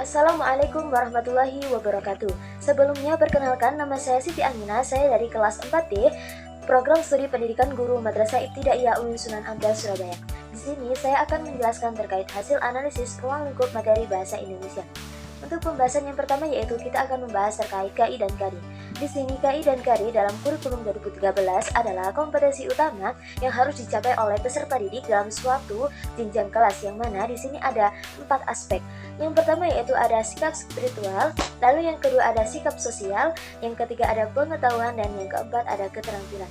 Assalamualaikum warahmatullahi wabarakatuh. Sebelumnya perkenalkan, nama saya Siti Aminah, saya dari kelas 4D Program Studi Pendidikan Guru Madrasah Ibtidaiyah UIN Sunan Ampel, Surabaya. Di sini saya akan menjelaskan terkait hasil analisis ruang lingkup materi bahasa Indonesia. Untuk pembahasan yang pertama yaitu kita akan membahas terkait KI dan KD. Di sini KI dan KD dalam kurikulum 2013 adalah kompetensi utama yang harus dicapai oleh peserta didik dalam suatu jenjang kelas, yang mana di sini ada 4 aspek. Yang pertama yaitu ada sikap spiritual, lalu yang kedua ada sikap sosial, yang ketiga ada pengetahuan, dan yang keempat ada keterampilan.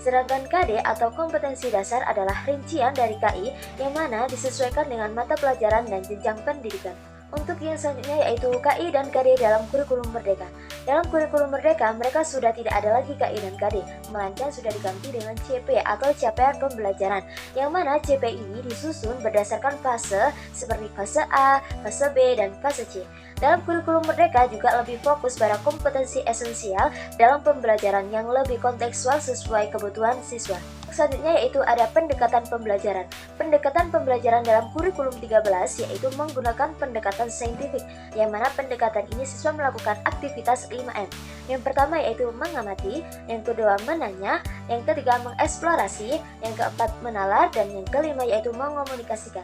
Sedangkan KD atau kompetensi dasar adalah rincian dari KI yang mana disesuaikan dengan mata pelajaran dan jenjang pendidikan. Untuk yang selanjutnya yaitu KI dan KD dalam kurikulum merdeka. Dalam kurikulum merdeka, mereka sudah tidak ada lagi KI dan KD, melainkan sudah diganti dengan CP atau capaian pembelajaran, yang mana CP ini disusun berdasarkan fase seperti fase A, fase B, dan fase C. Dalam kurikulum merdeka juga lebih fokus pada kompetensi esensial dalam pembelajaran yang lebih kontekstual sesuai kebutuhan siswa. Selanjutnya yaitu ada pendekatan pembelajaran. Pendekatan pembelajaran dalam kurikulum 13 yaitu menggunakan pendekatan saintifik, yang mana pendekatan ini siswa melakukan aktivitas 5M. Yang pertama yaitu mengamati, yang kedua menanya, yang ketiga mengeksplorasi, yang keempat menalar, dan yang kelima yaitu mengomunikasikan.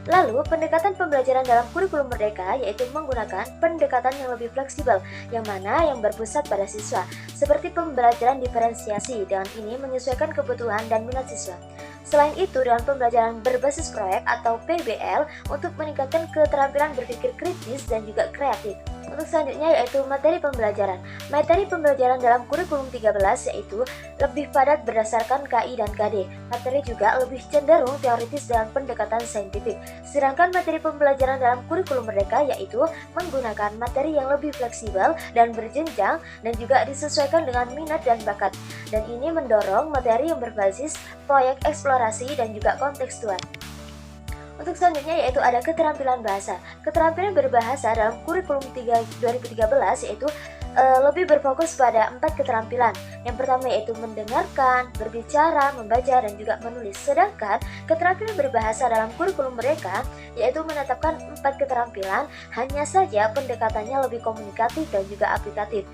Lalu, pendekatan pembelajaran dalam kurikulum merdeka yaitu menggunakan pendekatan yang lebih fleksibel, yang mana yang berpusat pada siswa, seperti pembelajaran diferensiasi, dengan ini menyesuaikan kebutuhan dan minat siswa. Selain itu, dengan pembelajaran berbasis proyek atau PBL untuk meningkatkan keterampilan berpikir kritis dan juga kreatif. Untuk selanjutnya yaitu materi pembelajaran. Materi pembelajaran dalam kurikulum 13 yaitu lebih padat berdasarkan KI dan KD. Materi juga lebih cenderung teoritis dengan pendekatan saintifik. Sedangkan materi pembelajaran dalam kurikulum merdeka yaitu menggunakan materi yang lebih fleksibel dan berjenjang dan juga disesuaikan dengan minat dan bakat. Dan ini mendorong materi yang berbasis proyek eksplorasi dan juga kontekstual. Untuk selanjutnya yaitu ada keterampilan bahasa. Keterampilan berbahasa dalam kurikulum 2013 yaitu lebih berfokus pada 4 keterampilan. Yang pertama yaitu mendengarkan, berbicara, membaca, dan juga menulis. Sedangkan keterampilan berbahasa dalam kurikulum mereka yaitu menetapkan 4 keterampilan, hanya saja pendekatannya lebih komunikatif dan juga aplikatif.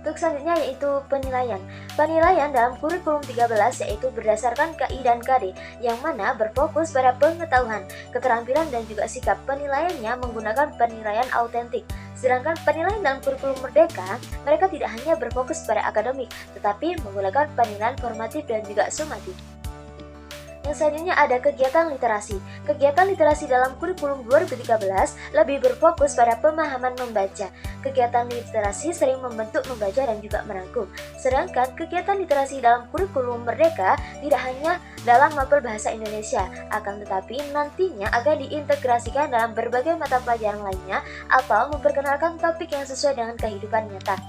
Untuk selanjutnya yaitu penilaian. Penilaian dalam kurikulum 13 yaitu berdasarkan KI dan KD, yang mana berfokus pada pengetahuan, keterampilan, dan juga sikap. Penilaiannya menggunakan penilaian autentik. Sedangkan penilaian dalam kurikulum merdeka, mereka tidak hanya berfokus pada akademik, tetapi menggunakan penilaian formatif dan juga sumatif. Yang selanjutnya ada kegiatan literasi. Kegiatan literasi dalam kurikulum 2013 lebih berfokus pada pemahaman membaca. Kegiatan literasi sering membentuk, membaca, dan juga merangkum. Sedangkan kegiatan literasi dalam kurikulum merdeka tidak hanya dalam mapel bahasa Indonesia, akan tetapi nantinya akan diintegrasikan dalam berbagai mata pelajaran lainnya atau memperkenalkan topik yang sesuai dengan kehidupan nyata.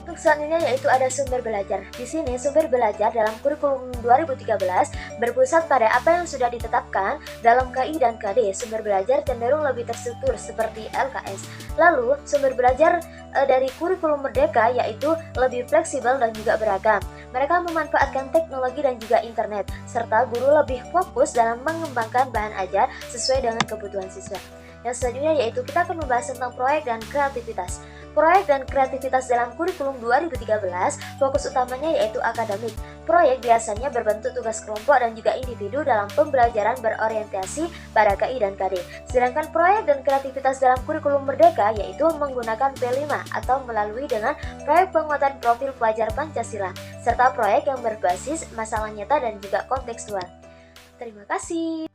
Untuk selanjutnya yaitu ada sumber belajar. Di sini sumber belajar dalam kurikulum 2013 berpusat pada apa yang sudah ditetapkan dalam KI dan KD. Sumber belajar cenderung lebih terstruktur seperti LKS. Lalu sumber belajar dari kurikulum merdeka yaitu lebih fleksibel dan juga beragam. Mereka memanfaatkan teknologi dan juga internet, serta guru lebih fokus dalam mengembangkan bahan ajar sesuai dengan kebutuhan siswa. Yang selanjutnya yaitu kita akan membahas tentang proyek dan kreativitas. Proyek dan kreativitas dalam kurikulum 2013 fokus utamanya yaitu akademik. Proyek biasanya berbentuk tugas kelompok dan juga individu dalam pembelajaran berorientasi pada KI dan KD. Sedangkan proyek dan kreativitas dalam kurikulum merdeka yaitu menggunakan P5 atau melalui dengan proyek penguatan profil pelajar Pancasila, serta proyek yang berbasis masalah nyata dan juga kontekstual. Terima kasih.